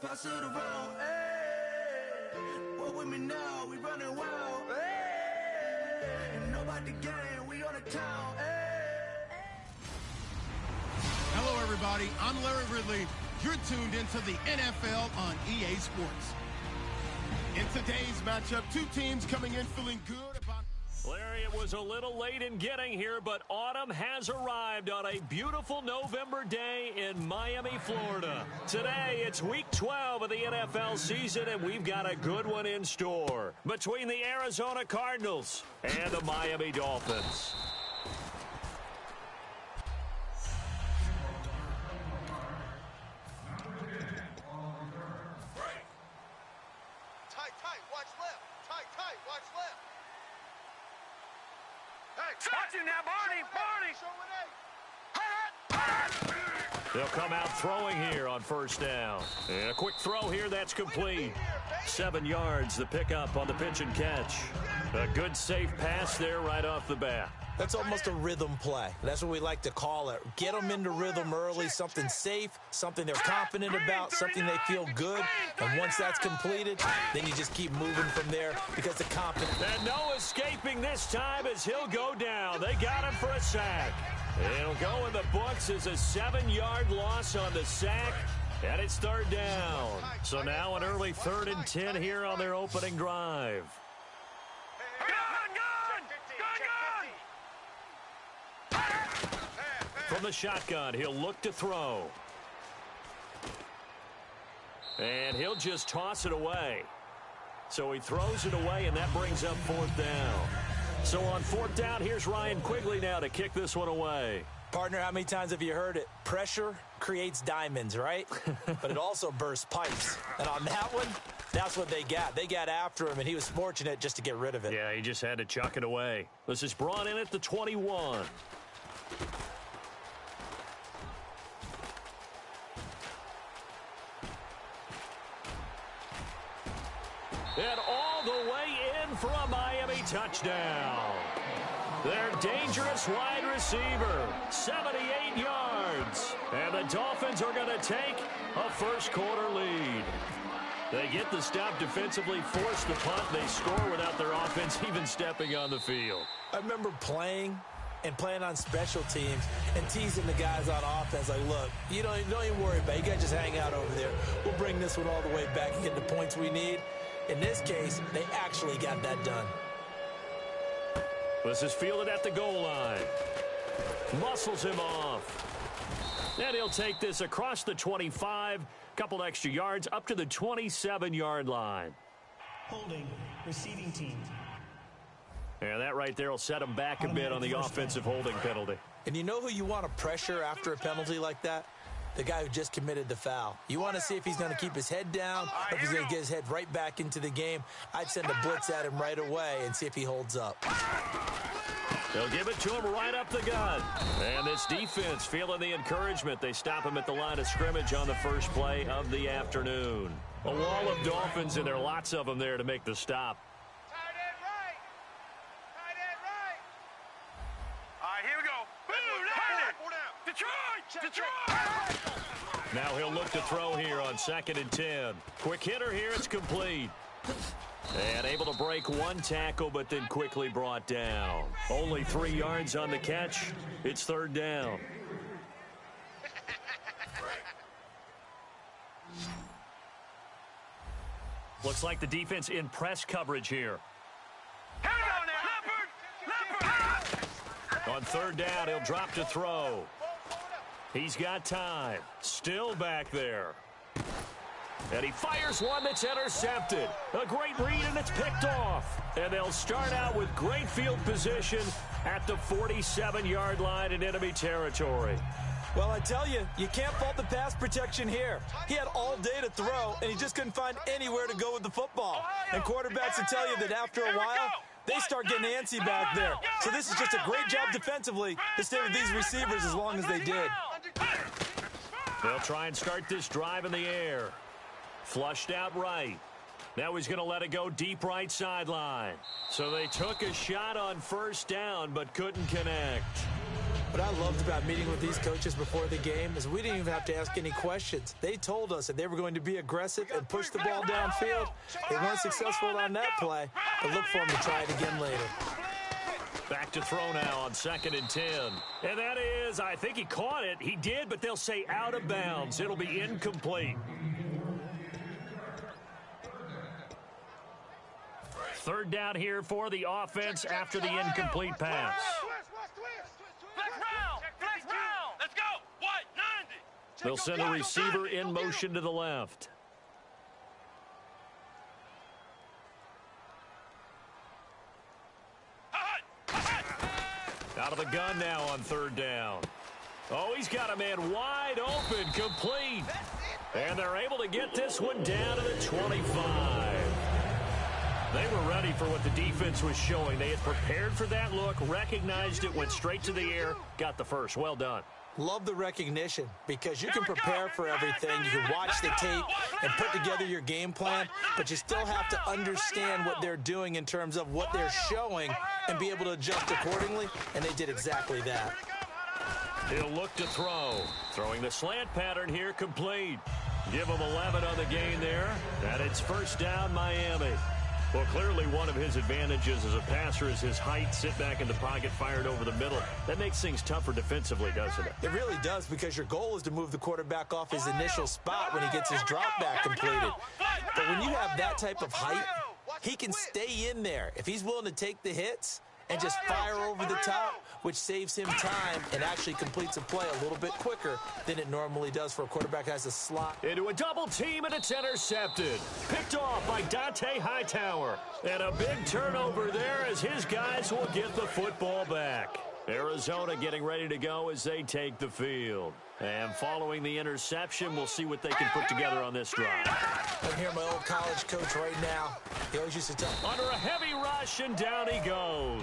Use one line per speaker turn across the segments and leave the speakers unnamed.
pass it around. Hey, walk with me now, we running wild. Hey, ain't nobody game, we on the town. Hey.
Hello, everybody. I'm Larry Ridley. You're tuned into the NFL on EA Sports. In today's matchup, two teams coming in feeling good about...
Larry, it was a little late in getting here, but autumn has arrived on a beautiful November day in Miami, Florida. Today, it's week 12 of the NFL season, and we've got a good one in store between the Arizona Cardinals and the Miami Dolphins. They'll come out throwing here on first down. And a quick throw here, that's complete. 7 yards, the pickup on the pitch and catch. A good safe pass there right off the bat.
That's almost a rhythm play. That's what we like to call it. Get them into rhythm early, something safe, something they're confident about, something they feel good. And once that's completed, then you just keep moving from there because the confidence.
And no escaping this time as he'll go down. They got him for a sack. It'll go in the books as a 7-yard loss on the sack. And it's third down. So now an early 3rd and 10 here on their opening drive. From the shotgun, he'll look to throw. And he'll just toss it away. So he throws it away, and that brings up 4th down. So on 4th down, here's Ryan Quigley now to kick this one away.
Partner, how many times have you heard it? Pressure creates diamonds, right? But it also bursts pipes. And on that one, that's what they got. They got after him, and he was fortunate just to get rid of it.
Yeah, he just had to chuck it away. This is brought in at the 21. And all the way in for a Miami touchdown. Their dangerous wide receiver, 78 yards. And the Dolphins are going to take a first-quarter lead. They get the stop defensively, force the punt. They score without their offense even stepping on the field.
I remember playing on special teams and teasing the guys on offense like, look, you don't even worry about it. You guys just hang out over there. We'll bring this one all the way back and get the points we need. In this case, they actually got that done.
This is fielded at the goal line. Muscles him off. And he'll take this across the 25, couple extra yards, up to the 27-yard line.
Holding, receiving team.
And that right there will set him back a bit on the offensive holding penalty.
And you know who you want to pressure after a penalty like that? The guy who just committed the foul. You want to see if he's going to keep his head down or if he's going to get his head right back into the game. I'd send a blitz at him right away and see if he holds up.
They'll give it to him right up the gut. And this defense feeling the encouragement. They stop him at the line of scrimmage on the first play of the afternoon. A wall of Dolphins, and there are lots of them there to make the stop.
Tight end right. Tight end right. All right, here we go. Boom, Detroit!
Now he'll look to throw here on 2nd and 10. Quick hitter here, it's complete. And able to break one tackle, but then quickly brought down. Only 3 yards on the catch. It's 3rd down. Looks like the defense in press coverage here.
Here we go now. Leopard!
On 3rd down, he'll drop to throw. He's got time. Still back there. And he fires one that's intercepted. A great read, and it's picked off. And they'll start out with great field position at the 47-yard line in enemy territory.
Well, I tell you, you can't fault the pass protection here. He had all day to throw, and he just couldn't find anywhere to go with the football. And quarterbacks will tell you that after a while, they start getting antsy back there. So this is just a great job defensively to stay with these receivers as long as they did.
They'll try and start this drive in the air. Flushed out right. Now he's going to let it go deep right sideline. So they took a shot on first down but couldn't connect.
What I loved about meeting with these coaches before the game is we didn't even have to ask any questions. They told us that they were going to be aggressive and push the ball downfield. They weren't successful on that play, but look for them to try it again later.
Back to throw now on 2nd and 10. And that is, I think he caught it. He did, but they'll say out of bounds. It'll be incomplete. 3rd down here for the offense after the incomplete pass.
Let's go. What? 90.
They'll send a receiver in motion to the left. Out of the gun now on 3rd down. Oh, he's got a man wide open, complete. And they're able to get this one down to the 25. They were ready for what the defense was showing. They had prepared for that look, recognized it, went straight to the air, got the first. Well done.
Love the recognition because you can prepare for everything. You can watch the tape and put together your game plan, but you still have to understand what they're doing in terms of what they're showing and be able to adjust accordingly, and they did exactly that.
He'll look to throw. Throwing the slant pattern here, complete. Give him 11 on the gain there, and it's 1st down, Miami. Well, clearly one of his advantages as a passer is his height, sit back in the pocket, fired over the middle. That makes things tougher defensively, doesn't it?
It really does, because your goal is to move the quarterback off his initial spot when he gets his drop back completed. But when you have that type of height, he can stay in there. If he's willing to take the hits and just fire over the top, which saves him time and actually completes a play a little bit quicker than it normally does for a quarterback that has a slot.
Into a double team, and it's intercepted. Picked off by Dante Hightower. And a big turnover there as his guys will get the football back. Arizona getting ready to go as they take the field. And following the interception, we'll see what they can put together on this drive.
I'm here, my old college coach right now. He always used to tell me.
Under a heavy rush, and down he goes.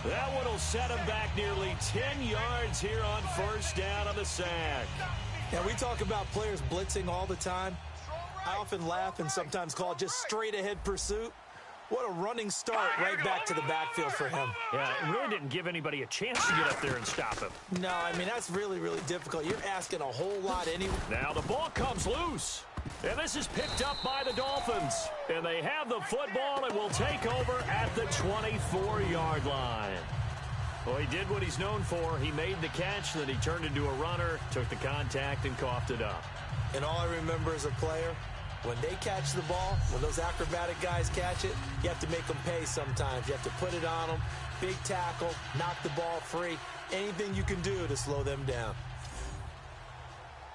That one will set him back nearly 10 yards here on 1st down on the sack.
Now, we talk about players blitzing all the time. I often laugh and sometimes call it just straight-ahead pursuit. What a running start right back to the backfield for him.
Yeah, it really didn't give anybody a chance to get up there and stop him.
No, I mean, that's really, really difficult. You're asking a whole lot anyway.
Now the ball comes loose. And this is picked up by the Dolphins. And they have the football and will take over at the 24-yard line. Well, he did what he's known for. He made the catch, then he turned into a runner, took the contact, and coughed it up.
And all I remember as a player, when they catch the ball, when those acrobatic guys catch it, you have to make them pay sometimes. You have to put it on them, big tackle, knock the ball free, anything you can do to slow them down.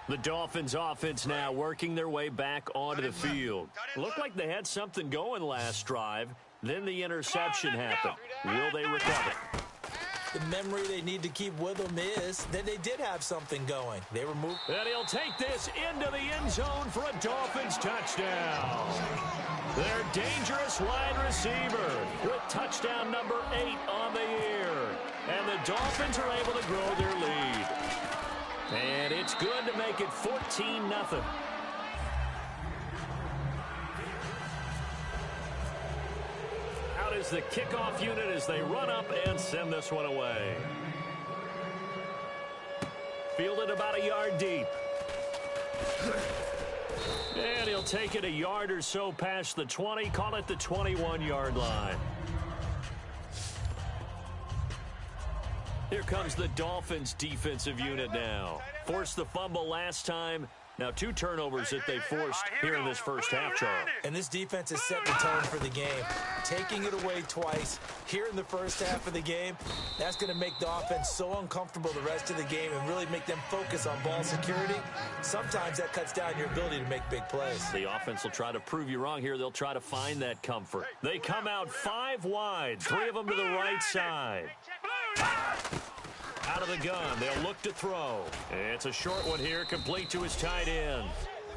The Dolphins offense now working their way back onto the field. Looked like they had something going last drive. Then the interception happened. Will they recover?
The memory they need to keep with them is that they did have something going. They were moving.
And he'll take this into the end zone for a Dolphins touchdown. Their dangerous wide receiver with touchdown number 8 on the year. And the Dolphins are able to grow their lead. And it's good to make it 14-0. Out is the kickoff unit as they run up and send this one away. Fielded about a yard deep. And he'll take it a yard or so past the 20, call it the 21-yard line. Here comes the Dolphins defensive unit now. Forced the fumble last time. Now 2 turnovers that they forced here in this first half, Charles.
And this defense has set the tone for the game. Taking it away twice here in the first half of the game, that's going to make the offense so uncomfortable the rest of the game and really make them focus on ball security. Sometimes that cuts down your ability to make big plays.
The offense will try to prove you wrong here. They'll try to find that comfort. They come out 5 wide, 3 of them to the right side. Out of the gun, they'll look to throw. It's a short one here, complete to his tight end.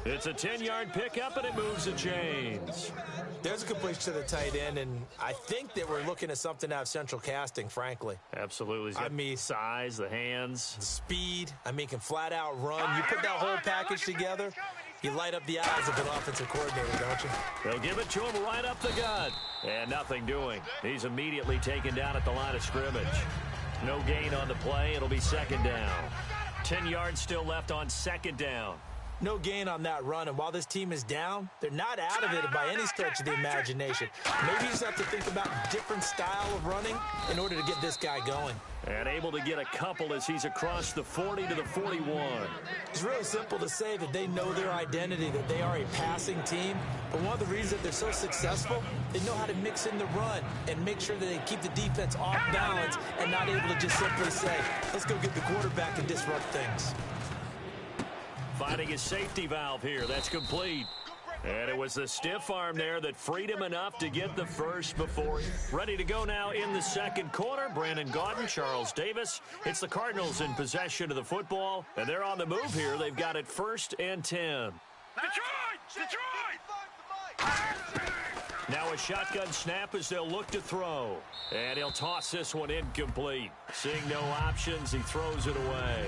It's a 10-yard pickup, and it moves the chains.
There's a completion to the tight end, and I think that we're looking at something out of central casting, frankly.
Absolutely. I mean, size, the hands.
The speed. I mean, can flat out run. You put that whole package together, you light up the eyes of an offensive coordinator, don't you?
They'll give it to him right up the gut. And nothing doing. He's immediately taken down at the line of scrimmage. No gain on the play. It'll be second down. 10 yards still left on second down.
No gain on that run, and while this team is down, they're not out of it by any stretch of the imagination. Maybe you just have to think about a different style of running in order to get this guy going.
And able to get a couple as he's across the 40 to the 41.
It's really simple to say that they know their identity, that they are a passing team. But one of the reasons that they're so successful, they know how to mix in the run and make sure that they keep the defense off balance and not able to just simply say, let's go get the quarterback and disrupt things.
Finding his safety valve here. That's complete. And it was the stiff arm there that freed him enough to get the first before. Ready to go now in the second quarter. Brandon Gaudin, Charles Davis. It's the Cardinals in possession of the football. And they're on the move here. They've got it 1st and 10. Now a shotgun snap as they'll look to throw. And he'll toss this one incomplete. Seeing no options, he throws it away.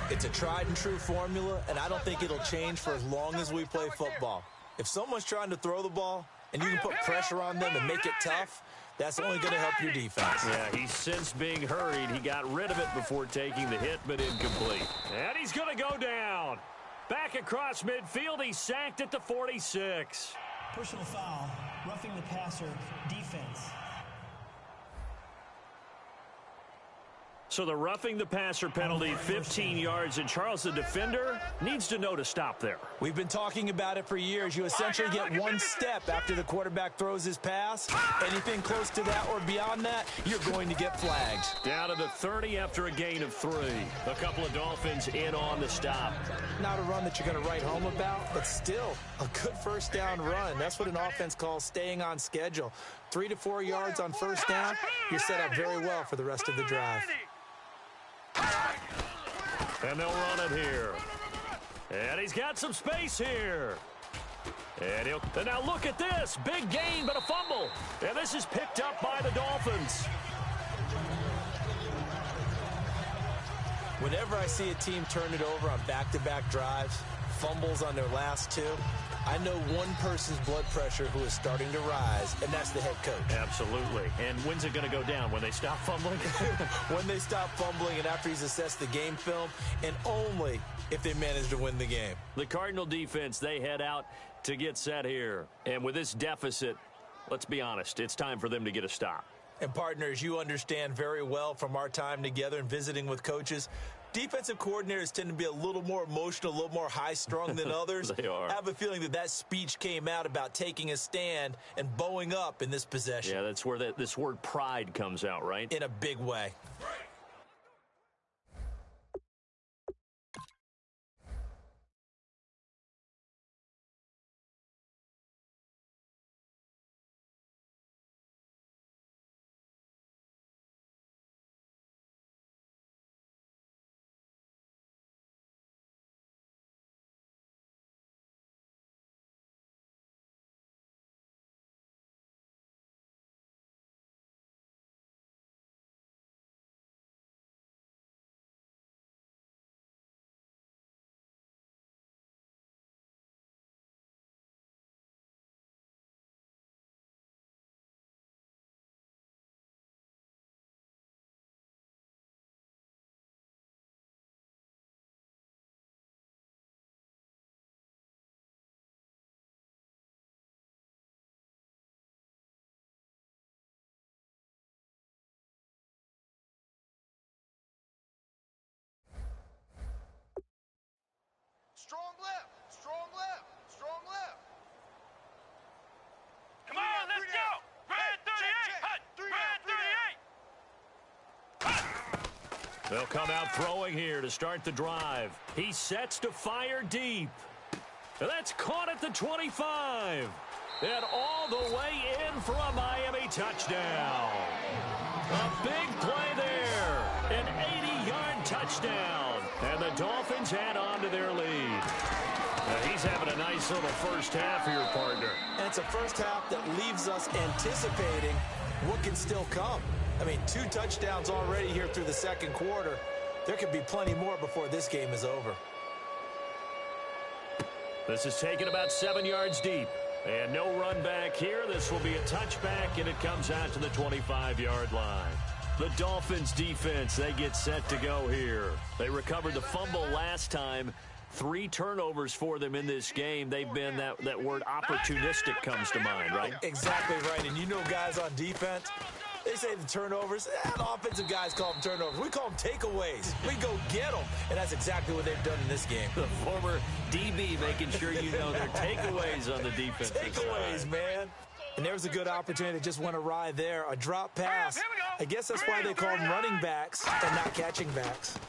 It's a tried-and-true formula, and I don't think it'll change for as long as we play football. If someone's trying to throw the ball and you can put pressure on them and make it tough, that's only going to help your defense.
Yeah, he's since being hurried. He got rid of it before taking the hit, but incomplete. And he's going to go down. Back across midfield, he's sacked at the 46.
Personal foul, roughing the passer, defense.
So the roughing the passer penalty, 15 yards, and Charles, the defender, needs to know to stop there.
We've been talking about it for years. You essentially get one step after the quarterback throws his pass. Anything close to that or beyond that, you're going to get flags.
Down to the 30 after a gain of 3. A couple of Dolphins in on the stop.
Not a run that you're going to write home about, but still a good first down run. That's what an offense calls staying on schedule. 3 to 4 yards on first down, you're set up very well for the rest of the drive.
And they'll run it here. And he's got some space here. And now look at this. Big gain, but a fumble. And this is picked up by the Dolphins.
Whenever I see a team turn it over on back-to-back drives, fumbles on their last 2, I know one person's blood pressure who is starting to rise, and that's the head coach.
Absolutely. And when's it going to go down? When they stop fumbling?
When they stop fumbling and after he's assessed the game film, and only if they manage to win the game.
The Cardinal defense, they head out to get set here. And with this deficit, let's be honest, it's time for them to get a stop.
And partners, you understand very well from our time together and visiting with coaches, defensive coordinators tend to be a little more emotional, a little more high-strung than others.
They are.
I have a feeling that speech came out about taking a stand and bowing up in this possession.
Yeah, that's where this word pride comes out, right?
In a big way.
Strong left, strong left, strong left. Come on, let's go. Red 38. Red 38.
They'll come out throwing here to start the drive. He sets to fire deep. That's caught at the 25. And all the way in for a Miami touchdown. A big play there. An 80-yard touchdown. And the Dolphins add on to their lead. Now he's having a nice little first half here, partner.
And it's a first half that leaves us anticipating what can still come. I mean, 2 touchdowns already here through the second quarter. There could be plenty more before this game is over.
This is taken about 7 yards deep. And no run back here. This will be a touchback, and it comes out to the 25-yard line. The Dolphins defense, they get set to go here. They recovered the fumble last time. 3 turnovers for them in this game. They've been, that word opportunistic comes to mind, right?
Exactly right. And you know guys on defense, they say the turnovers. The offensive guys call them turnovers. We call them takeaways. We go get them. And that's exactly what they've done in this game.
The former DB making sure you know their takeaways on the defense.
Takeaways, man. And there's a good opportunity that just went awry there. A drop pass. I guess that's why they call them running backs and not catching backs.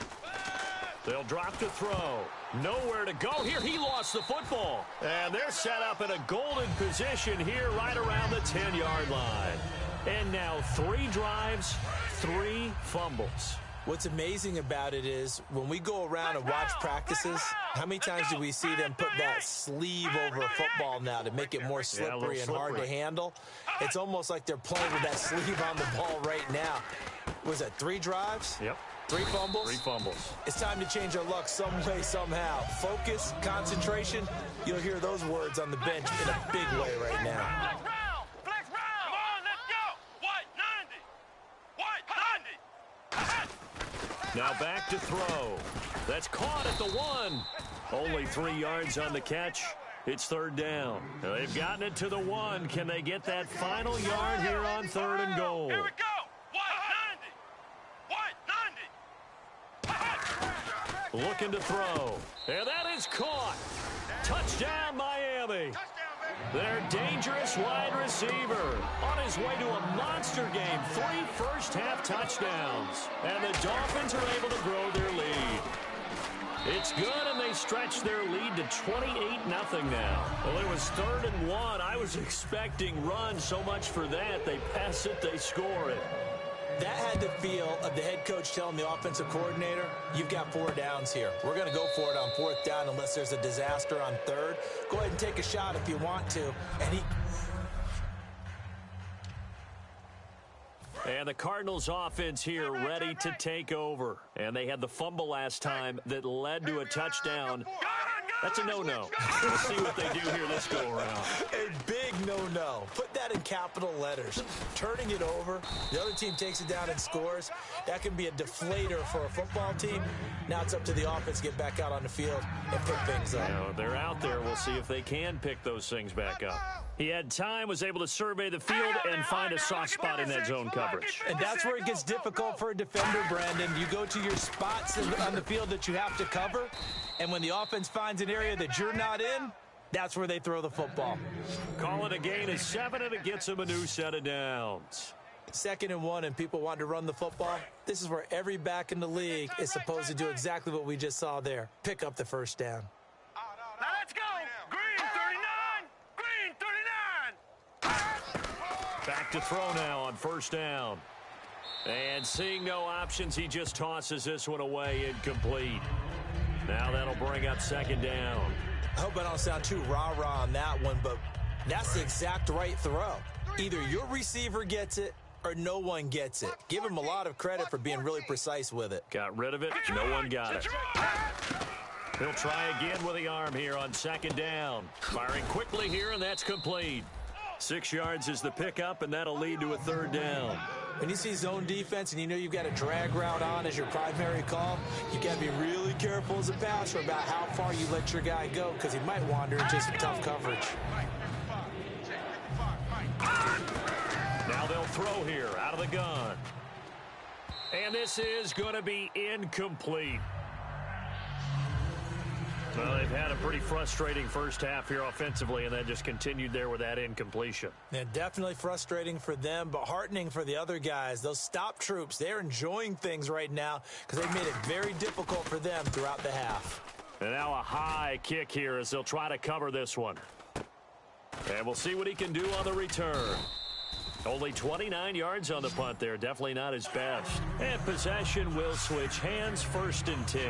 They'll drop to throw. Nowhere to go here. He lost the football. And they're set up in a golden position here right around the 10-yard line. And now 3 drives, 3 fumbles.
What's amazing about it is when we go around and watch practices, how many times do we see them put that sleeve over a football now to make it more slippery and hard to handle? It's almost like they're playing with that sleeve on the ball right now. Was that 3 drives?
Yep.
3 fumbles?
3 fumbles.
It's time to change our luck some way, somehow. Focus, concentration, you'll hear those words on the bench in a big way right now.
Flex round. Come on, let's go. White 90.
Now back to throw. That's caught at the 1. Only 3 yards on the catch. It's 3rd down. Now they've gotten it to the 1. Can they get that final yard here on 3rd and goal?
Here we go.
Looking to throw. And that is caught. Touchdown, Miami. Their dangerous wide receiver on his way to a monster game. 3 first-half touchdowns. And the Dolphins are able to grow their lead. It's good, and they stretch their lead to 28-0 now. Well, it was 3rd and 1. I was expecting run, so much for that. They pass it, they score it.
That had the feel of the head coach telling the offensive coordinator, you've got 4 downs here. We're going to go for it on 4th down unless there's a disaster on 3rd. Go ahead and take a shot if you want to.
And the Cardinals offense here ready to take over. And they had the fumble last time that led to a touchdown. That's a no-no. We'll see what they do here this go-around.
A big no-no. Put that in capital letters. Turning it over, the other team takes it down and scores. That can be a deflator for a football team. Now it's up to the offense to get back out on the field and pick things up.
Now, they're out there. We'll see if they can pick those things back up. He had time, was able to survey the field and find a soft spot in that zone coverage.
And that's where it gets difficult for a defender, Brandon. You go to your spots on the field that you have to cover, and when the offense finds an area that you're not in, that's where they throw the football.
Call it a gain of 7, and it gets them a new set of downs.
2nd and 1, and people want to run the football. This is where every back in the league is supposed to do exactly what we just saw there. Pick up the 1st down.
Now let's go. Green 39. Green 39.
Back to throw now on 1st down. And seeing no options, he just tosses this one away incomplete. Now that'll bring up 2nd down.
I hope I don't sound too rah-rah on that one, but that's the exact right throw. Either your receiver gets it or no one gets it. Give him a lot of credit for being really precise with it.
Got rid of it. No one got it. He'll try again with the arm here on 2nd down. Firing quickly here, and that's complete. 6 yards is the pickup, and that'll lead to a 3rd down.
When you see zone defense and you know you've got a drag route on as your primary call, you got to be really careful as a passer about how far you let your guy go because he might wander into some tough coverage.
Now they'll throw here out of the gun. And this is going to be incomplete. Well, they've had a pretty frustrating first half here offensively, and that just continued there with that incompletion.
Yeah, definitely frustrating for them, but heartening for the other guys. Those stop troops, they're enjoying things right now because they've made it very difficult for them throughout the half.
And now a high kick here as they'll try to cover this one. And we'll see what he can do on the return. Only 29 yards on the punt there. Definitely not his best. And possession will switch hands, 1st and 10.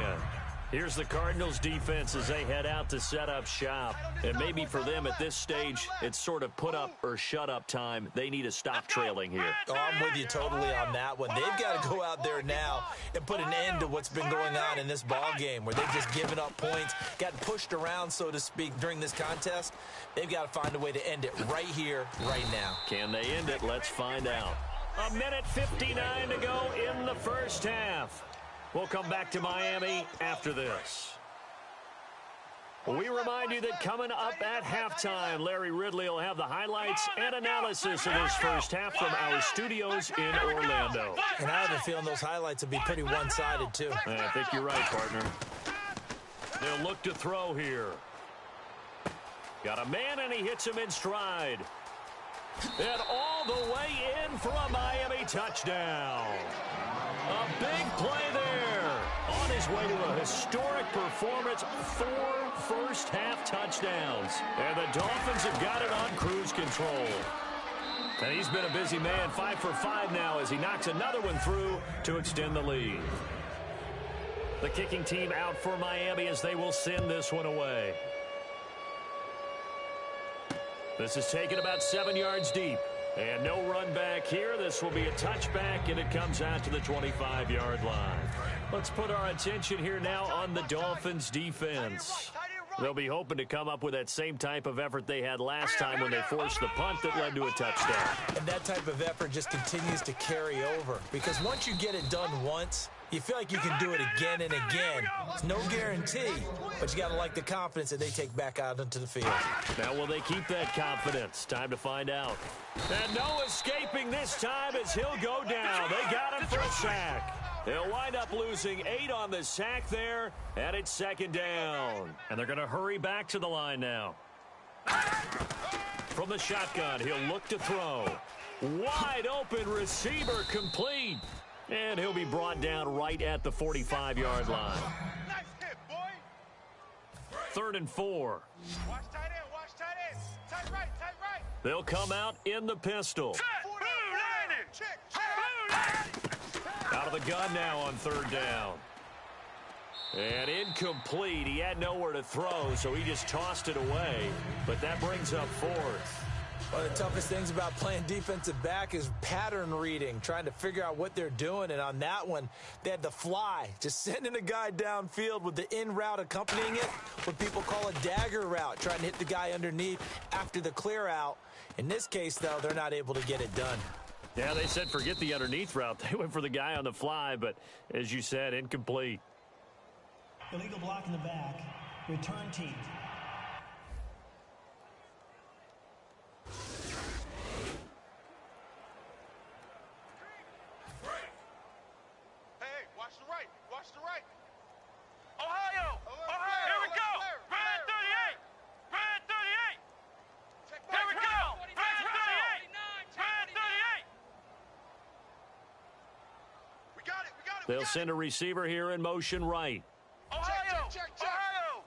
Here's the Cardinals defense as they head out to set up shop. And maybe for them at this stage, it's sort of put up or shut up time. They need to stop trailing here.
Oh, I'm with you totally on that one. They've got to go out there now and put an end to what's been going on in this ball game where they've just given up points, gotten pushed around, so to speak, during this contest. They've got to find a way to end it right here, right now.
Can they end it? Let's find out. A minute 59 to go in the first half. We'll come back to Miami after this. We remind you that coming up at halftime, Larry Ridley will have the highlights and analysis of this first half from our studios in Orlando.
And I have a feeling those highlights will be pretty one-sided, too.
I think you're right, partner. They'll look to throw here. Got a man, and he hits him in stride. And all the way in for a Miami touchdown. A big play there. On his way to a historic performance, 4 first-half touchdowns. And the Dolphins have got it on cruise control. And he's been a busy man, 5 for 5 now as he knocks another one through to extend the lead. The kicking team out for Miami as they will send this one away. This is taken about 7 yards deep. And no run back here. This will be a touchback, and it comes out to the 25-yard line. Let's put our attention here now on the Dolphins' defense. They'll be hoping to come up with that same type of effort they had last time when they forced the punt that led to a touchdown.
And that type of effort just continues to carry over. Because once you get it done once, you feel like you can do it again and again. It's no guarantee, but you got to like the confidence that they take back out into the field.
Now, will they keep that confidence? Time to find out. And no escaping this time as he'll go down. They got him for a sack. They'll wind up losing 8 on the sack there, and it's second down. And they're going to hurry back to the line now. From the shotgun, he'll look to throw. Wide open receiver complete. And he'll be brought down right at the 45-yard line.
Nice hit, boy.
3rd and 4.
Watch tight end, watch tight end. Tight right, tight right.
They'll come out in the pistol.
Check.
Out of the gun now on 3rd down. And incomplete. He had nowhere to throw, so he just tossed it away. But that brings up 4th.
One of the toughest things about playing defensive back is pattern reading, trying to figure out what they're doing. And on that one, they had the fly, just sending a guy downfield with the in route accompanying it, what people call a dagger route, trying to hit the guy underneath after the clear out. In this case, though, they're not able to get it done.
Yeah, they said forget the underneath route. They went for the guy on the fly, but as you said, incomplete.
Illegal block in the back. Return team.
Hey, watch the right. Watch the right. Ohio. Here we go. Red 38. Red 38. Here we go. Red 38. Red 38. We got it.
They'll send a receiver here in motion right.
Ohio. Check. Ohio.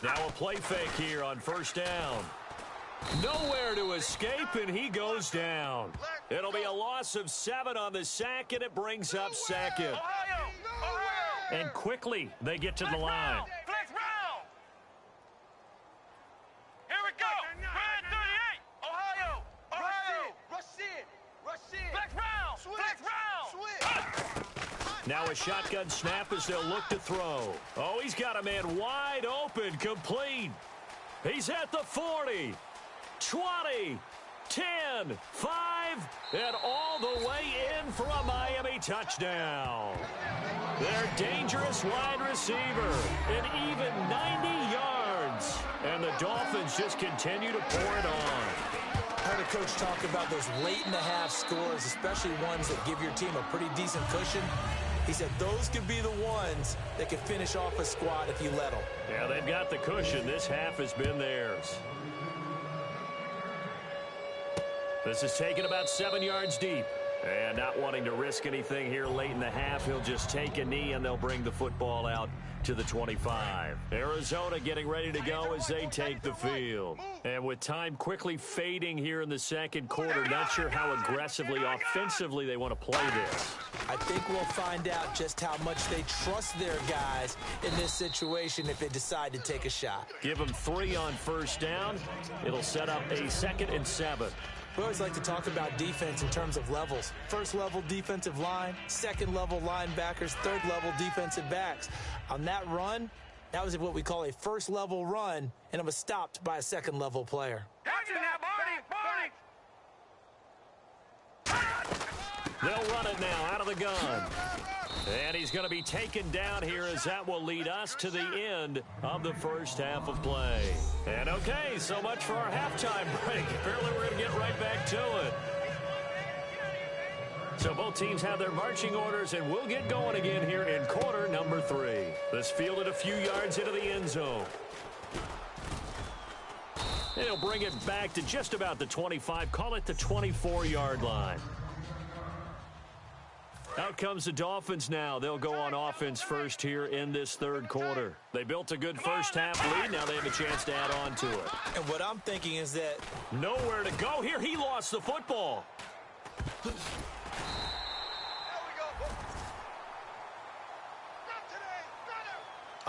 Now a play fake here on 1st down. Nowhere to escape, and he goes down. It'll be a loss of 7 on the sack, and it brings up 2nd.
Ohio.
And quickly, they get to the line.
Flex round. Here we go. Red 38. Ohio. Rush in. Flex round. Flex round.
Now a shotgun snap as they'll look to throw. Oh, he's got a man wide open, complete. He's at the 40, 20, 10, 5, and all the way in for a Miami touchdown. Their dangerous wide receiver, an even 90 yards. And the Dolphins just continue to pour it on.
I heard a coach talk about those late-in-the-half scores, especially ones that give your team a pretty decent cushion. He said those could be the ones that could finish off a squad if you let them.
Yeah, they've got the cushion. This half has been theirs. This is taken about 7 yards deep. And not wanting to risk anything here late in the half, he'll just take a knee and they'll bring the football out to the 25. Arizona getting ready to go as they take the field. And with time quickly fading here in the second quarter, not sure how aggressively, offensively they want to play this.
I think we'll find out just how much they trust their guys in this situation if they decide to take a shot.
Give them 3 on 1st down. It'll set up a 2nd and 7.
We always like to talk about defense in terms of levels. 1st level defensive line, 2nd level linebackers, 3rd level defensive backs. On that run, That was what we call a first-level run, and it was stopped by a second-level player.
They'll run it now out of the gun. And he's going to be taken down here as that will lead us to the end of the first half of play. And okay, so much for our halftime break. Apparently we're going to get right back to it. So both teams have their marching orders, and we'll get going again here in quarter number 3. This fielded a few yards into the end zone. And he'll bring it back to just about the 25, call it the 24-yard line. Out comes the Dolphins now. They'll go on offense first here in this third quarter. They built a good first half lead. Now they have a chance to add on to it.
And what I'm thinking is that
nowhere to go here. He lost the football.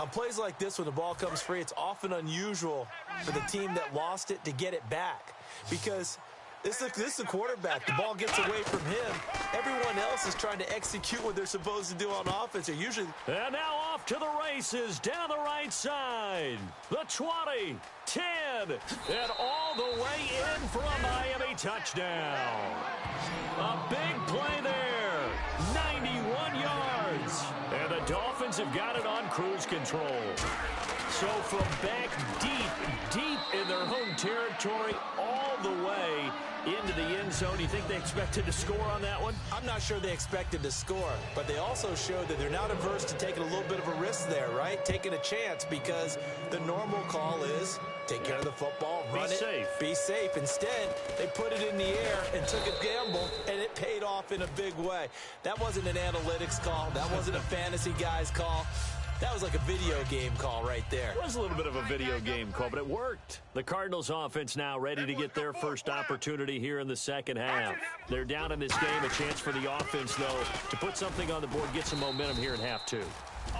on plays like this when the ball comes free, it's often unusual for the team that lost it to get it back because this is the quarterback. The ball gets away from him. Everyone else is trying to execute what they're supposed to do on offense. They're usually...
And now off to the races down the right side. The 20, 10, and all the way in for a Miami touchdown. A big play there. 91 yards. And the Dolphins have got it on cruise control. So from back deep in their home territory all the way into the end zone. Do you think they expected to score on that one?
I'm not sure they expected to score, but they also showed that they're not averse to taking a little bit of a risk there, right? Taking a chance because the normal call is take care of the football, run it, be safe. Instead, they put it in the air and took a gamble, and it paid off in a big way. That wasn't an analytics call. That wasn't a fantasy guy's call. That was like a video game call right there.
It was a little bit of a video game call, but it worked. The Cardinals offense now ready to get their first opportunity here in the second half. They're down in this game. A chance for the offense, though, to put something on the board, get some momentum here in half two.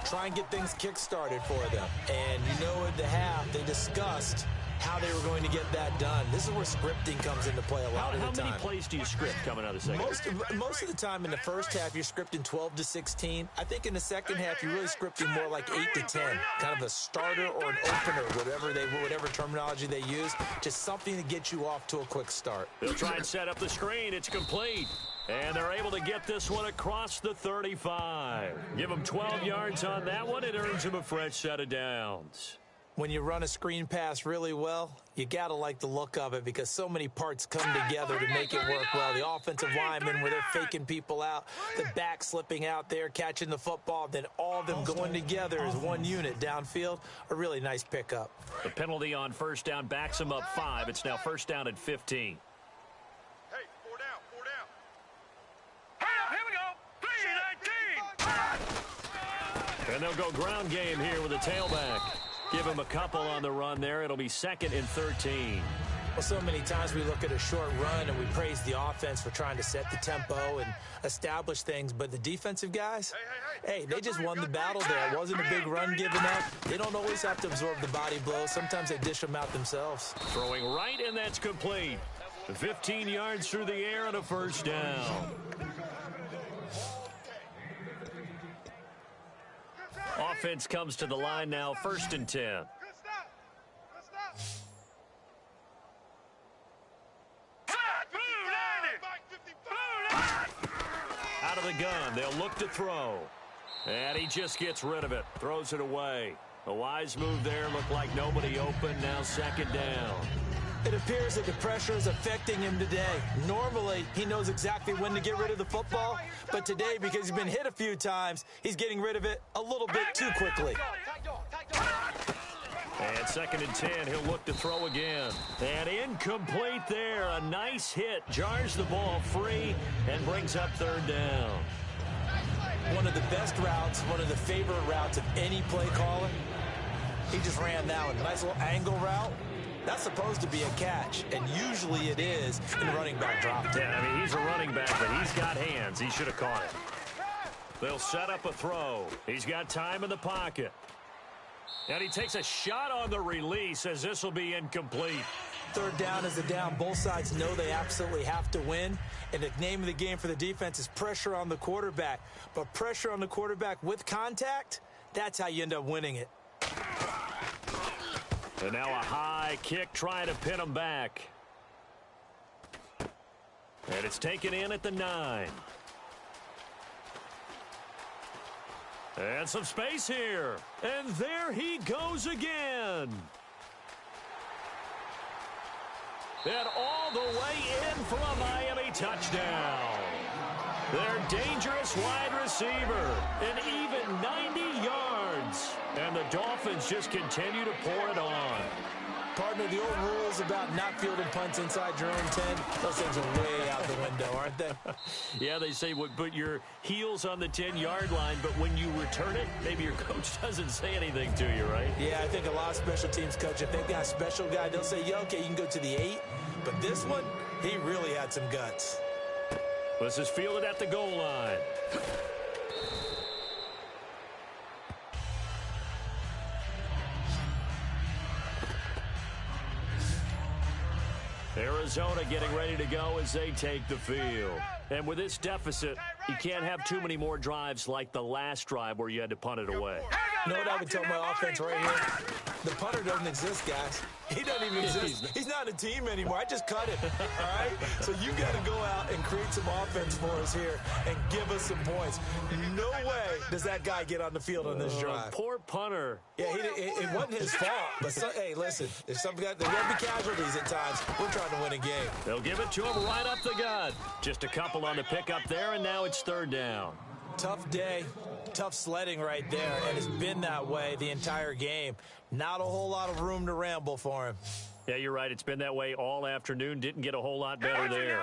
Try and get things kick-started for them. And you know at the half, they discussed how they were going to get that done. This is where scripting comes into play a lot of the time.
How many plays do you script coming out of the second?
Most of the time in the first half, you're scripting 12 to 16. I think in the second half, you're really scripting more like 8 to 10. Kind of a starter or an opener, whatever terminology they use. Just something to get you off to a quick start.
They'll try and set up the screen. It's complete. And they're able to get this one across the 35. Give them 12 yards on that one. It earns them a fresh set of downs.
When you run a screen pass really well, you got to like the look of it because so many parts come together to make it work well. The offensive linemen where they're faking people out, the back slipping out there, catching the football, then all of them going together as one unit downfield, a really nice pickup.
The penalty on first down backs them up 5. It's now first down at 15.
Hey, 4 down, 4 down. Here we go, 3-19.
And they'll go ground game here with a tailback. Give him a couple on the run there. It'll be 2nd and 13.
Well, so many times we look at a short run and we praise the offense for trying to set the tempo and establish things. But the defensive guys, hey, they just won the battle there. It wasn't a big run given up. They don't always have to absorb the body blows. Sometimes they dish them out themselves.
Throwing right, and that's complete. 15 yards through the air and a first down. Offense comes to the line now, 1st and 10.
Good stop. Good stop.
Out of the gun, they'll look to throw. And he just gets rid of it, throws it away. A wise move there, looked like nobody open, now 2nd down.
It appears that the pressure is affecting him today. Normally, he knows exactly when to get rid of the football, but today, because he's been hit a few times, he's getting rid of it a little bit too quickly.
And 2nd and 10, he'll look to throw again. And incomplete there. A nice hit, jars the ball free, and brings up 3rd down.
One of the best routes, one of the favorite routes of any play caller. He just ran that one. Nice little angle route. That's supposed to be a catch, and usually it is in running back drop.
Yeah, I mean, he's a running back, but he's got hands. He should have caught it. They'll set up a throw. He's got time in the pocket. And he takes a shot on the release as this will be incomplete.
3rd down is a down. Both sides know they absolutely have to win. And the name of the game for the defense is pressure on the quarterback. But pressure on the quarterback with contact, that's how you end up winning it.
And now a high kick trying to pin him back. And it's taken in at the 9. And some space here. And there he goes again. And all the way in for a Miami touchdown. Their dangerous wide receiver. An even 90 yards. And the Dolphins just continue to pour it on.
Partner, the old rules about not fielding punts inside your own 10, those things are way out the window, aren't they?
Yeah, they say put your heels on the 10-yard line, but when you return it, maybe your coach doesn't say anything to you, right?
Yeah, I think a lot of special teams coach, if they've got a special guy, they'll say, yeah, okay, you can go to the 8. But this one, he really had some guts.
This is fielded at the goal line. Arizona getting ready to go as they take the field. And with this deficit, you can't have too many more drives like the last drive where you had to punt it away.
You know what I would tell my offense right here? The punter doesn't exist, guys. He doesn't even exist. He's not a team anymore. I just cut him, all right? So you got to go out and create some offense for us here and give us some points. No way does that guy get on the field on this drive.
Poor punter.
Yeah, it wasn't his fault. But, hey, listen, if there's going to be casualties at times, we're trying to win a game.
They'll give it to him right up the gut. Just a couple on the pickup there, and now it's 3rd down.
Tough day, tough sledding right there, and it's been that way the entire game. Not a whole lot of room to ramble for him.
Yeah, you're right. It's been that way all afternoon. Didn't get a whole lot better there.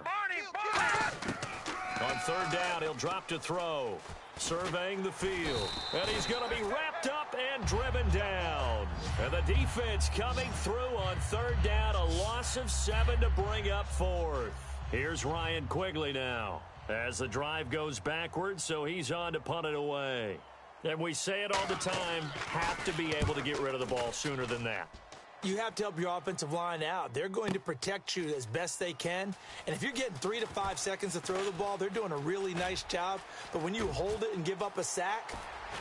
On 3rd down, he'll drop to throw. Surveying the field. And he's going to be wrapped up and driven down. And the defense coming through on 3rd down. A loss of 7 to bring up 4th. Here's Ryan Quigley now. As the drive goes backwards, so he's on to punt it away. And we say it all the time, have to be able to get rid of the ball sooner than that.
You have to help your offensive line out. They're going to protect you as best they can. And if you're getting 3 to 5 seconds to throw the ball, they're doing a really nice job. But when you hold it and give up a sack,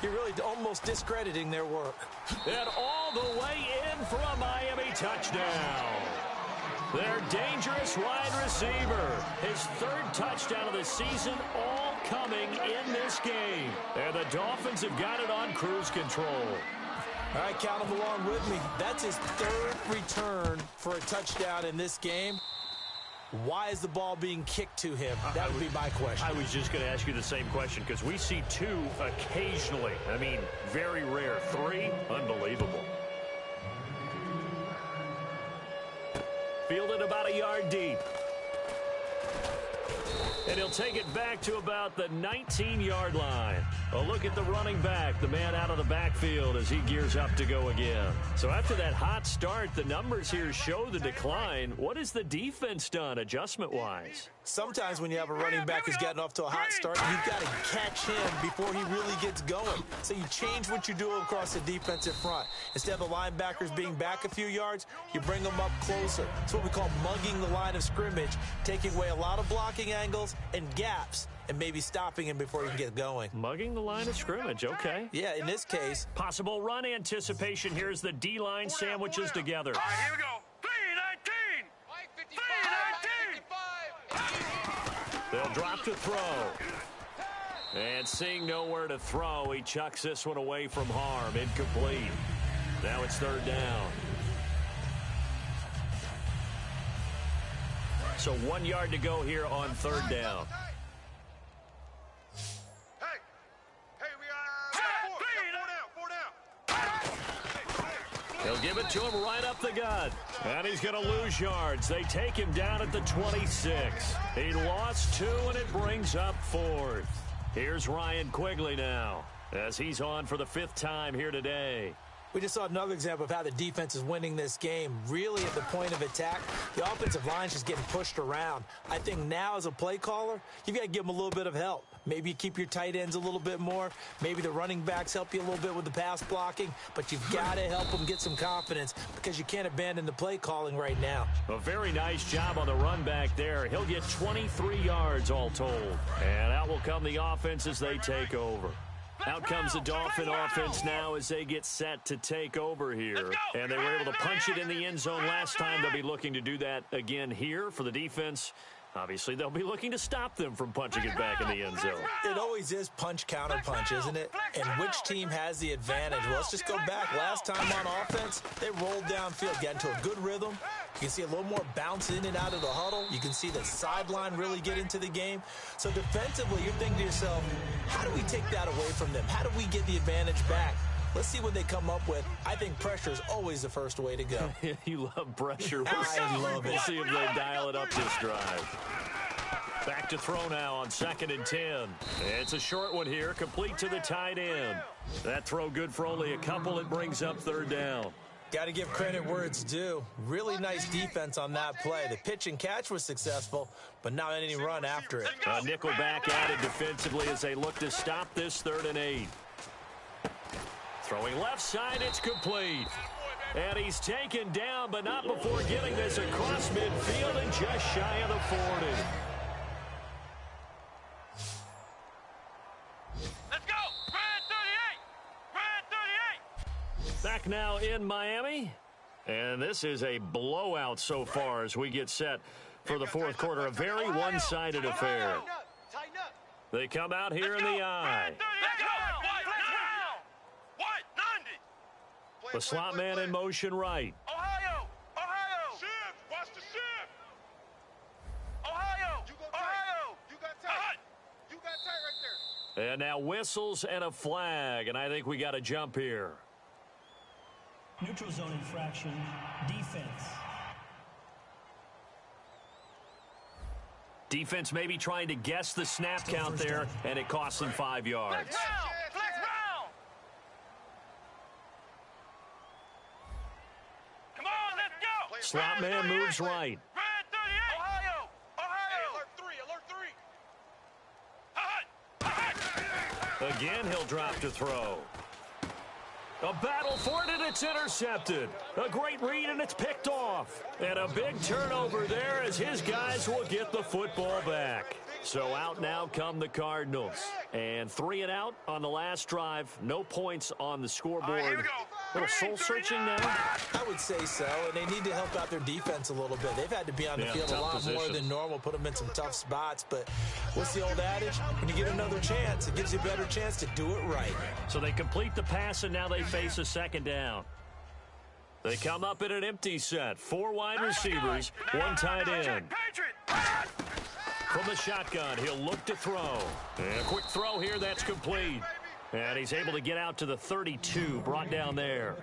you're really almost discrediting their work.
And all the way in for a Miami touchdown. Their dangerous wide receiver. His 3rd touchdown of the season, all coming in this game. And the Dolphins have got it on cruise control.
All right, count him along with me. That's his 3rd return for a touchdown in this game. Why is the ball being kicked to him? That would be my question.
I was just going to ask you the same question because we see 2 occasionally. I mean, very rare. 3, unbelievable. Fielded about a yard deep. And he'll take it back to about the 19-yard line. A look at the running back, the man out of the backfield as he gears up to go again. So after that hot start, the numbers here show the decline. What has the defense done adjustment-wise?
Sometimes when you have a running back who's gotten off to a hot start, you've got to catch him before he really gets going. So you change what you do across the defensive front. Instead of the linebackers being back a few yards, you bring them up closer. It's what we call mugging the line of scrimmage, taking away a lot of blocking angles and gaps, and maybe stopping him before he can get going.
Mugging the line of scrimmage, okay.
Yeah, in this case.
Possible run anticipation. Here's the D-line sandwiches together.
All right, here we go. 3-19.
They'll drop to throw. And seeing nowhere to throw, he chucks this one away from harm. Incomplete. Now it's 3rd down. So 1 yard to go here on 3rd down. He'll give it to him right up the gut. And he's going to lose yards. They take him down at the 26. He lost 2, and it brings up 4th. Here's Ryan Quigley now as he's on for the 5th time here today.
We just saw another example of how the defense is winning this game. Really at the point of attack, the offensive line is just getting pushed around. I think now as a play caller, you've got to give them a little bit of help. Maybe you keep your tight ends a little bit more. Maybe the running backs help you a little bit with the pass blocking. But you've got to help them get some confidence because you can't abandon the play calling right now.
A very nice job on the run back there. He'll get 23 yards all told. And out will come the offense as they take over. Out comes the Dolphin offense now as they get set to take over here. And they were able to punch it in the end zone last time. They'll be looking to do that again here for the defense. Obviously, they'll be looking to stop them from punching it back in the end zone.
It always is punch, counter punch, isn't it? And which team has the advantage? Well, let's just go back. Last time on offense, they rolled downfield, got into a good rhythm. You can see a little more bounce in and out of the huddle. You can see the sideline really get into the game. So defensively, you're thinking to yourself, how do we take that away from them? How do we get the advantage back? Let's see what they come up with. I think pressure is always the first way to go.
You love pressure.
I love it.
We'll see if they dial it up this drive. Back to throw now on 2nd and 10. It's a short one here, complete to the tight end. That throw good for only a couple. It brings up 3rd down.
Got to give credit where it's due. Really nice defense on that play. The pitch and catch was successful, but not any run after it.
A nickel back added defensively as they look to stop this 3rd and 8. Throwing left side, it's complete. And he's taken down, but not before getting this across midfield and just shy of the 40.
Let's go! Red 38! Red 38!
Back now in Miami. And this is a blowout so far as we get set for the 4th quarter. A very one-sided affair. They come out here in the eye. The slot man in motion right.
Ohio! Ohio! Shift! Watch the shift! Ohio! Ohio! You got tight. You got tight right there.
And now whistles and a flag. And I think we got a jump here.
Neutral zone infraction, defense.
Defense maybe trying to guess the snap count there, and it costs them 5 yards. Slot man moves right.
Red 38! Ohio! Ohio! Alert 3! Alert 3!
Again, he'll drop to throw. A battle for it, and it's intercepted. A great read, and it's picked off. And a big turnover there as his guys will get the football back. So out now come the Cardinals. And 3 and out on the last drive. No points on the scoreboard.
Here we go.
A little soul-searching now.
I would say so, and they need to help out their defense a little bit. They've had to be on the field a lot more than normal, put them in some tough spots. But what's the old adage? When you get another chance, it gives you a better chance to do it right.
So they complete the pass, and now they face a 2nd down. They come up in an empty set. 4 wide receivers, 1 tight end. From the shotgun, he'll look to throw. And a quick throw here, that's complete. And he's able to get out to the 32, brought down there.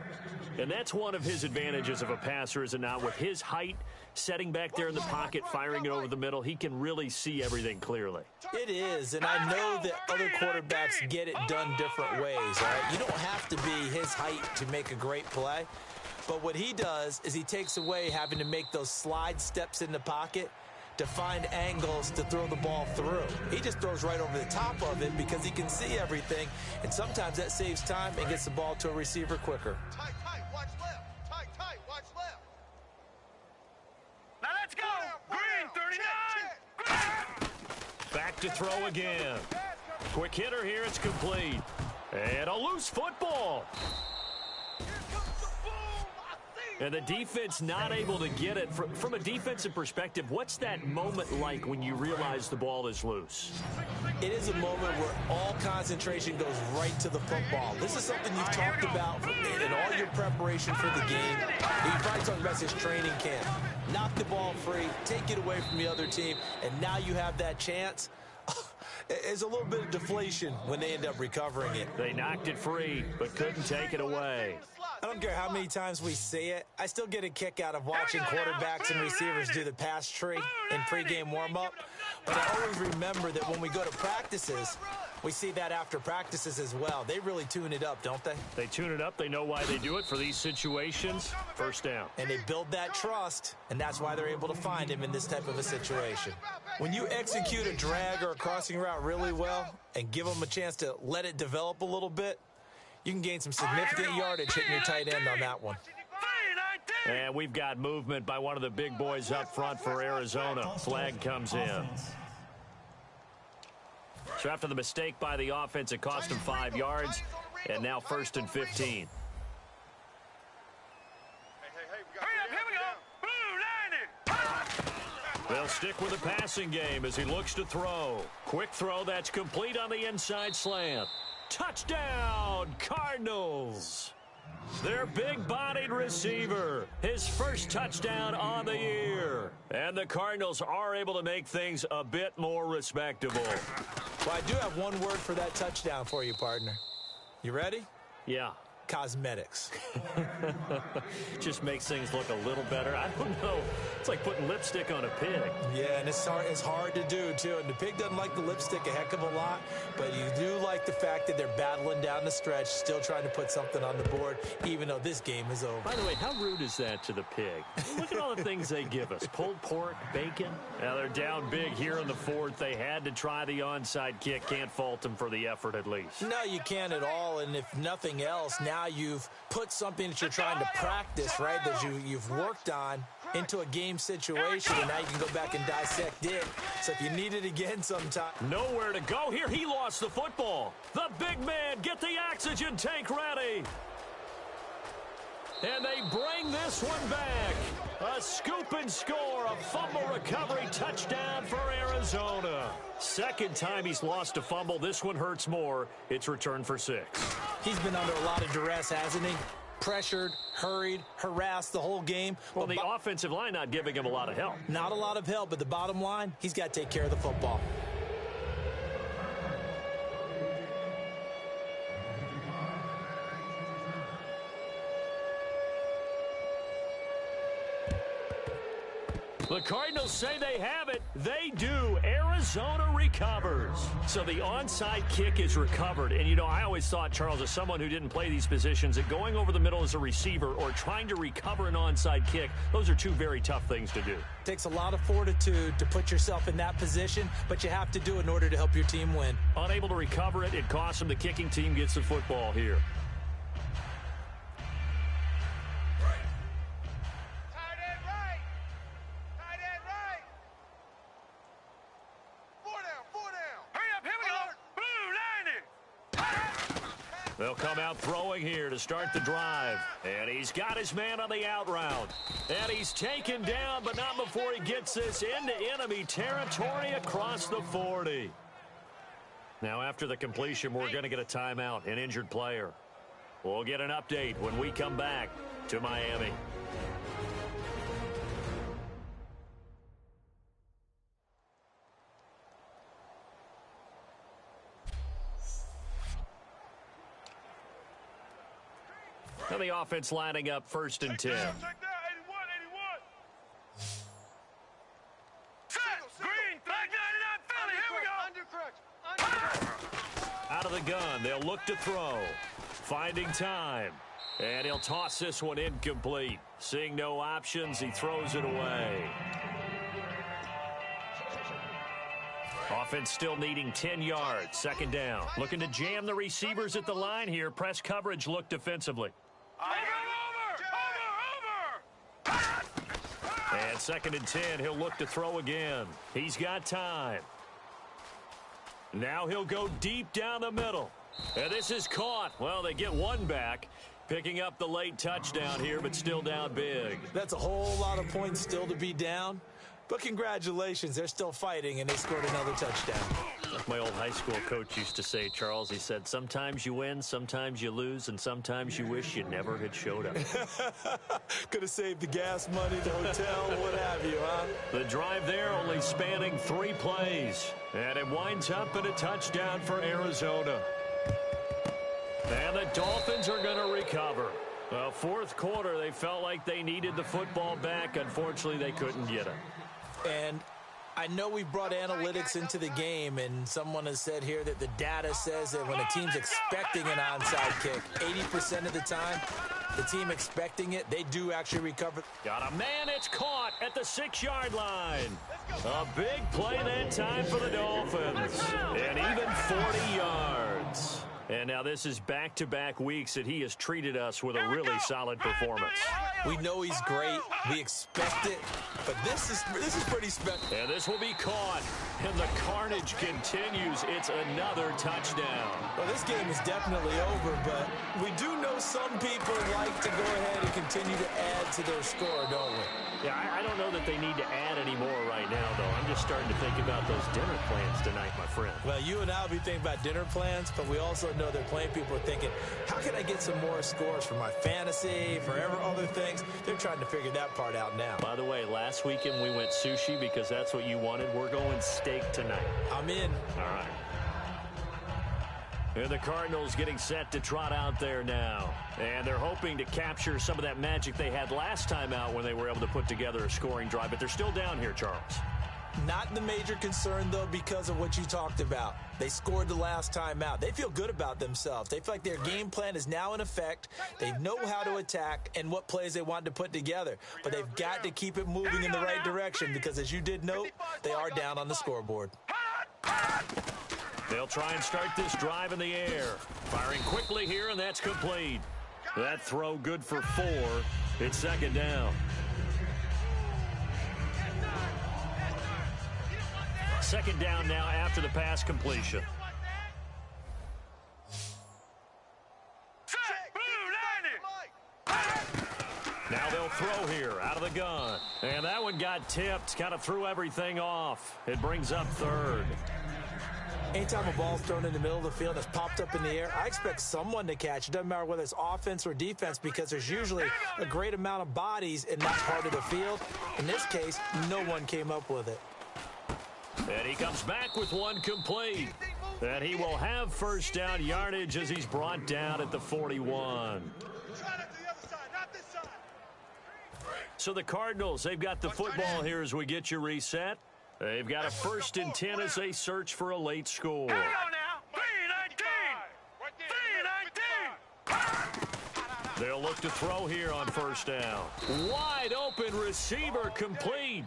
And that's one of his advantages of a passer, is it not? With his height, setting back there in the pocket, firing it over the middle, he can really see everything clearly.
It is, and I know that other quarterbacks get it done different ways, all right? You don't have to be his height to make a great play. But what he does is he takes away having to make those slide steps in the pocket to find angles to throw the ball through. He just throws right over the top of it because he can see everything, and sometimes that saves time and gets the ball to a receiver quicker.
Tight, watch left. Tight, watch left. Now let's go. Green 39.
Back to throw again. Quick hitter here, it's complete. And a loose football. And the defense not able to get it. From a defensive perspective, what's that moment like when you realize the ball is loose?
It is a moment where all concentration goes right to the football. This is something you've talked about in all your preparation for the game. You probably talked about this training camp. Knock the ball free, take it away from the other team, and now you have that chance. There's a little bit of deflation when they end up recovering it.
They knocked it free, but couldn't take it away.
I don't care how many times we see it. I still get a kick out of watching quarterbacks and receivers do the pass tree in pregame warm-up. But I always remember that when we go to practices, we see that after practices as well. They really tune it up, don't they?
They tune it up. They know why they do it for these situations. First down.
And they build that trust, and that's why they're able to find him in this type of a situation. When you execute a drag or a crossing route really well and give them a chance to let it develop a little bit, you can gain some significant yardage hitting your tight end on that one.
And we've got movement by one of the big boys up front for Arizona. Flag comes in. So after the mistake by the offense, it cost him 5 yards, and now 1st and 15. They'll stick with the passing game as he looks to throw. Quick throw that's complete on the inside slant. Touchdown, Cardinals! Their big-bodied receiver, his first touchdown on the year. And the Cardinals are able to make things a bit more respectable.
Well, I do have one word for that touchdown for you, partner. You ready?
Yeah.
Cosmetics.
Just makes things look a little better. I don't know. It's like putting lipstick on a pig.
Yeah, and it's hard to do, too. And the pig doesn't like the lipstick a heck of a lot, but you do like the fact that they're battling down the stretch, still trying to put something on the board, even though this game is over.
By the way, how rude is that to the pig? Look at all the things they give us. Pulled pork, bacon. Now they're down big here in the 4th. They had to try the onside kick. Can't fault them for the effort at least.
No, you can't at all, and if nothing else, now you've put something that you're trying to practice, right, that you've worked on into a game situation, and now you can go back and dissect it. So if you need it again sometime.
Nowhere to go here. He lost the football. The big man, get the oxygen tank ready. And they bring this one back. A scoop and score, a fumble recovery touchdown for Arizona. Second time he's lost a fumble. This one hurts more. It's returned for 6.
He's been under a lot of duress, hasn't he? Pressured, hurried, harassed the whole game.
Well, the offensive line not giving him a lot of help.
Not a lot of help, but the bottom line, he's got to take care of the football.
The Cardinals say they have it. They do. Arizona recovers. So the onside kick is recovered. And, you know, I always thought, Charles, as someone who didn't play these positions, that going over the middle as a receiver or trying to recover an onside kick, those are two very tough things to do.
Takes a lot of fortitude to put yourself in that position, but you have to do it in order to help your team win.
Unable to recover it, it costs them. The kicking team gets the football here. They'll come out throwing here to start the drive. And he's got his man on the out route. And he's taken down, but not before he gets this into enemy territory across the 40. Now, after the completion, we're going to get a timeout, an injured player. We'll get an update when we come back to Miami. And the offense lining up 1st and 10. Out of the gun, they'll look to throw. Finding time. And he'll toss this one incomplete. Seeing no options, he throws it away. Offense still needing 10 yards. 2nd down. Looking to jam the receivers at the line here. Press coverage look defensively. And 2nd and 10, he'll look to throw again. He's got time. Now he'll go deep down the middle. And this is caught. Well, they get one back. Picking up the late touchdown here, but still down big.
That's a whole lot of points still to be down. But congratulations, they're still fighting, and they scored another touchdown.
Like my old high school coach used to say, Charles, he said, sometimes you win, sometimes you lose, and sometimes you wish you never had showed up.
Could have saved the gas money, the hotel, what have you, huh?
The drive there only spanning 3 plays. And it winds up in a touchdown for Arizona. And the Dolphins are going to recover. Well, 4th quarter, they felt like they needed the football back. Unfortunately, they couldn't get it.
And I know we've brought analytics into the game, and someone has said here that the data says that when a team's expecting an onside kick, 80% of the time, the team expecting it, they do actually recover.
Got a man, it's caught at the 6-yard line. A big play that time for the Dolphins. And even 40 yards. And now this is back-to-back weeks that he has treated us with a really solid performance.
We know he's great. We expect it. But this is pretty special.
And this will be caught. And the carnage continues. It's another touchdown.
Well, this game is definitely over, but we do know some people like to go ahead and continue to add to their score, don't we?
Yeah, I don't know that they need to add any more right now, though. I'm just starting to think about those dinner plans tonight, my friend.
Well, you and I will be thinking about dinner plans, but we also know they're playing people are thinking, how can I get some more scores for my fantasy, for other things? They're trying to figure that part out now.
By the way, last weekend we went sushi because that's what you wanted. We're going steak tonight.
I'm in.
All right. And the Cardinals getting set to trot out there now. And they're hoping to capture some of that magic they had last time out when they were able to put together a scoring drive. But they're still down here, Charles.
Not the major concern, though, because of what you talked about. They scored the last time out. They feel good about themselves. They feel like their game plan is now in effect. They know how to attack and what plays they want to put together. But they've got to keep it moving in the right direction because, as you did note, they are down on the scoreboard.
They'll try and start this drive in the air. Firing quickly here, and that's complete. That throw good for 4. It's second down. Second down now after the pass completion. Now they'll throw here out of the gun. And that one got tipped, kind of threw everything off. It brings up third.
Anytime a ball's thrown in the middle of the field that's popped up in the air, I expect someone to catch it. Doesn't matter whether it's offense or defense because there's usually a great amount of bodies in that part of the field. In this case, no one came up with it.
And he comes back with one complete. And he will have first down yardage as he's brought down at the 41. So the Cardinals, they've got the football here as we get you reset. They've got a 1st and 10 as they search for a late score. They'll look to throw here on first down. Wide open receiver complete.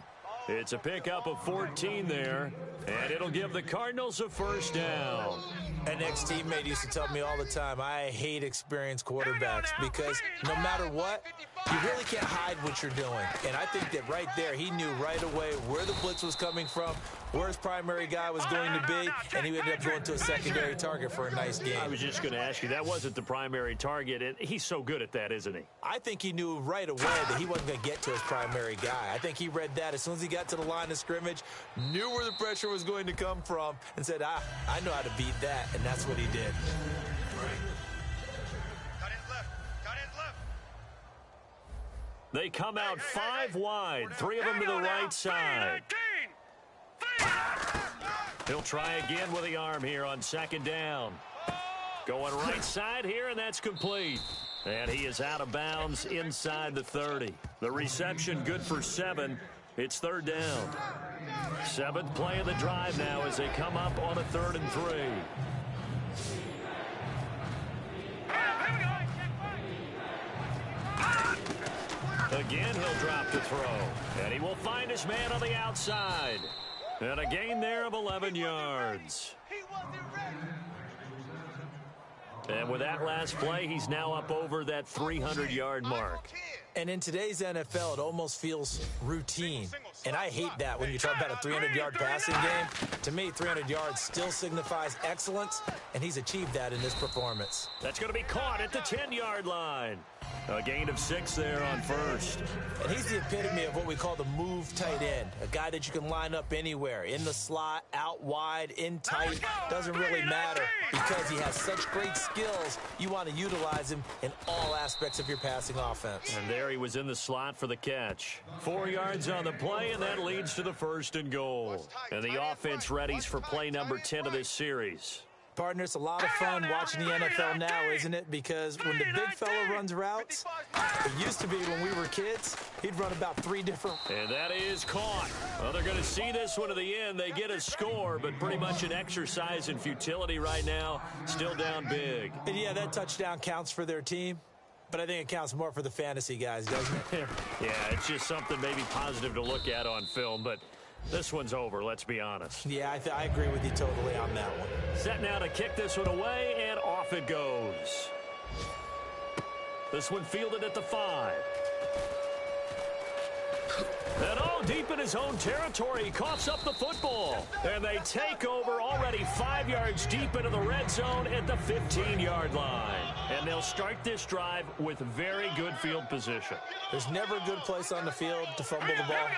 It's a pickup of 14 there, and it'll give the Cardinals a first down.
An ex-teammate used to tell me all the time, I hate experienced quarterbacks because no matter what, you really can't hide what you're doing. And I think that right there, he knew right away where the blitz was coming from, where his primary guy was going to be, and he ended up going to a secondary target for a nice game.
I was just going to ask you, that wasn't the primary target, and he's so good at that, isn't he?
I think he knew right away that he wasn't going to get to his primary guy. I think he read that as soon as he got to the line of scrimmage, knew where the pressure was going to come from, and said, I know how to beat that, and that's what he did.
They come out 5 wide, 3 of them to the right side. He'll try again with the arm here on second down. Going right side here, and that's complete. And he is out of bounds inside the 30. The reception good for 7. It's third down. 7th play of the drive now as they come up on a 3rd and 3. Again, he'll drop the throw. And he will find his man on the outside. And a gain there of 11 yards. And with that last play, he's now up over that 300-yard mark.
And in today's NFL, it almost feels routine. And I hate that when you talk about a 300-yard passing game. To me, 300 yards still signifies excellence, and he's achieved that in this performance.
That's going to be caught at the 10-yard line. A gain of 6 there on first.
And he's the epitome of what we call the move tight end. A guy that you can line up anywhere. In the slot, out wide, in tight. Doesn't really matter because he has such great skills. You want to utilize him in all aspects of your passing offense.
And there he was in the slot for the catch. 4 yards on the play, and that leads to the 1st and goal. And the offense readies for play number 10 of this series.
Partner, it's a lot of fun watching the NFL now, isn't it? Because when the big fella runs routes, it used to be when we were kids, he'd run about 3 different.
And that is caught. Well, they're going to see this one to the end. They get a score, but pretty much an exercise in futility right now. Still down big.
And yeah, that touchdown counts for their team, but I think it counts more for the fantasy guys, doesn't it?
Yeah, it's just something maybe positive to look at on film, but this one's over, let's be honest.
Yeah, I agree with you totally on that one.
Set now to kick this one away, and off off it goes. This one fielded at the 5. And deep in his own territory, he coughs up the football. And they take over already 5 yards deep into the red zone at the 15-yard line. And they'll start this drive with very good field position.
There's never a good place on the field to fumble the ball.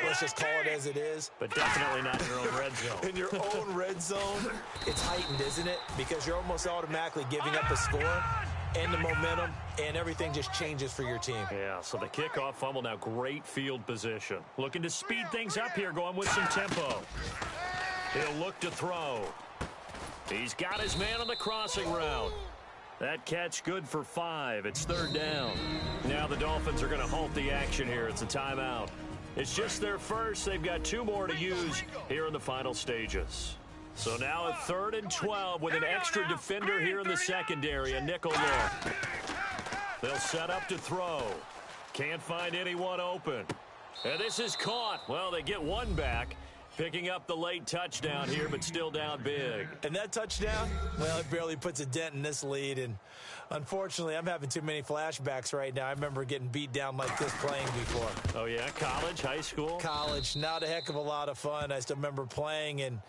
Let's just call it as it is.
But definitely not in your own red zone.
In your own red zone, it's heightened, isn't it? Because you're almost automatically giving up a score and the momentum, and everything just changes for your team.
Yeah, so the kickoff fumble, now great field position. Looking to speed things up here, going with some tempo. He'll look to throw. He's got his man on the crossing route. That catch good for 5. It's 3rd down. Now the Dolphins are going to halt the action here. It's a timeout. It's just their first. They've got 2 more to use here in the final stages. So now a 3rd and 12 with an extra defender here in the secondary, a nickel look. They'll set up to throw. Can't find anyone open. And this is caught. Well, they get one back, picking up the late touchdown here, but still down big.
And that touchdown, well, it barely puts a dent in this lead. And unfortunately, I'm having too many flashbacks right now. I remember getting beat down like this playing before.
Oh, yeah? College, high school?
College, not a heck of a lot of fun. I still remember playing and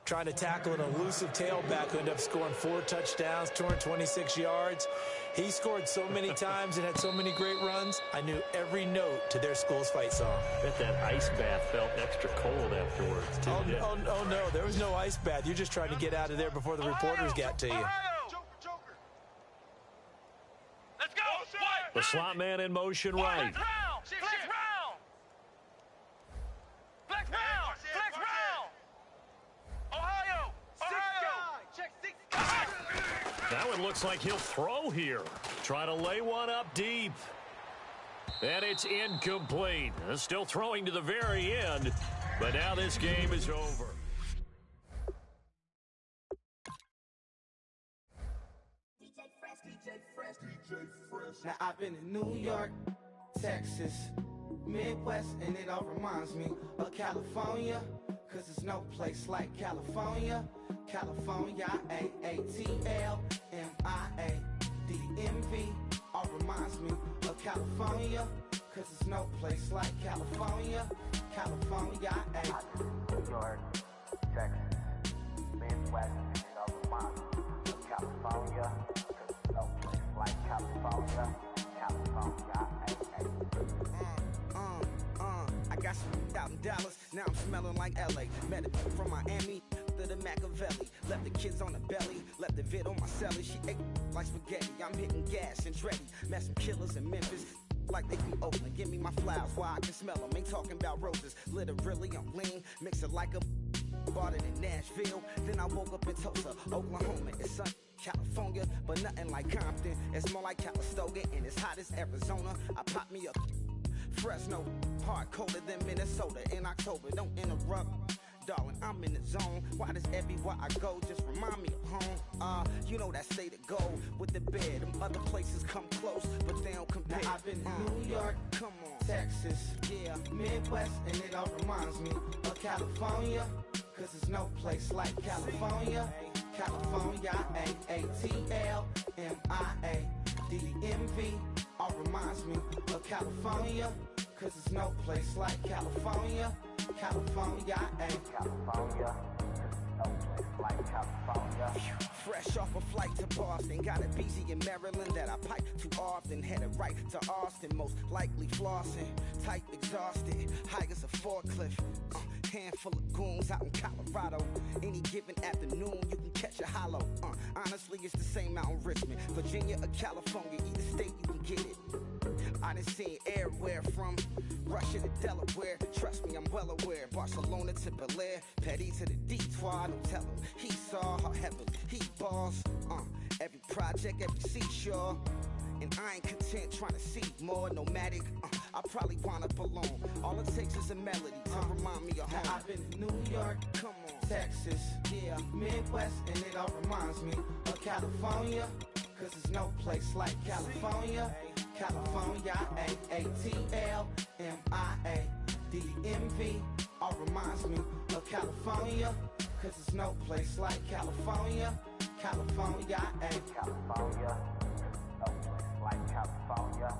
trying to tackle an elusive tailback who ended up scoring 4 touchdowns, 226 yards. He scored so many times and had so many great runs, I knew every note to their school's fight song.
I bet that ice bath felt extra cold afterwards, too.
Oh, no, there was no ice bath. You're just trying to get out of there before the reporters got to you.
Let's go.
The slot man in motion right.
Flex round. Ohio. Check 6 guys.
That one looks like he'll throw here. Try to lay one up deep. And it's incomplete. Still throwing to the very end. But now this game is over.
Now I've been in New York, Texas, Midwest, and it all reminds me of California, cause there's no place like California. California, A-A-T-L-M-I-A-D-M-V, all reminds me of California, cause there's no place like California. California,
New York, Texas, Midwest, and it all reminds me of California, cause there's no place like California. California,
I got some out in Dallas, now I'm smelling like LA. Met it from Miami to the Machiavelli. Left the kids on the belly, left the vid on my celly. She ate like spaghetti, I'm hitting gas and dready. Met some killers in Memphis, like they be Oakland. Give me my flowers while I can smell them. Ain't talking about roses, literally I'm lean. Mix it like a bought it in Nashville. Then I woke up in Tulsa, Oklahoma. It's sun, California, but nothing like Compton. It's more like Calistoga, and it's hot as Arizona. I pop me up Fresno, hard colder than Minnesota in October. Don't interrupt, darling, I'm in the zone. Why does everywhere I go just remind me of home? You know that state of gold with the bed. Them other places come close, but they don't compare. Now I've been to New York, come on, Texas, yeah, Midwest, and it all reminds me of California, cause there's no place like California. California, A-A-T-L-M-I-A-D-M-V, all reminds me of California, cause there's no place like California. California,
California, no place like California.
fresh off a flight to Boston, got a BZ in Maryland that I pipe too often. Headed right to Austin, most likely flossing. Tight exhausted, high as a forklift. Handful of goons out in Colorado. Any given afternoon, you can catch a hollow. Honestly, it's the same out in Richmond, Virginia or California. Either state, you can get it. I done seen everywhere from Russia to Delaware. Trust me, I'm well aware. Barcelona to Bel Air, Petty to the Detroit. Don't tell him he saw how heavily he balls. Every project, every seashore. And I ain't content trying to see more nomadic. I probably wind up alone. All it takes is a melody to remind me of home. Now I've been to New York, come on, Texas, yeah, Midwest, and it all reminds me of California, cause there's no place like California. California, A-A-T-L-M-I-A-D-M-V, all reminds me of California, cause there's no place like California. California, ayy.
California, like California.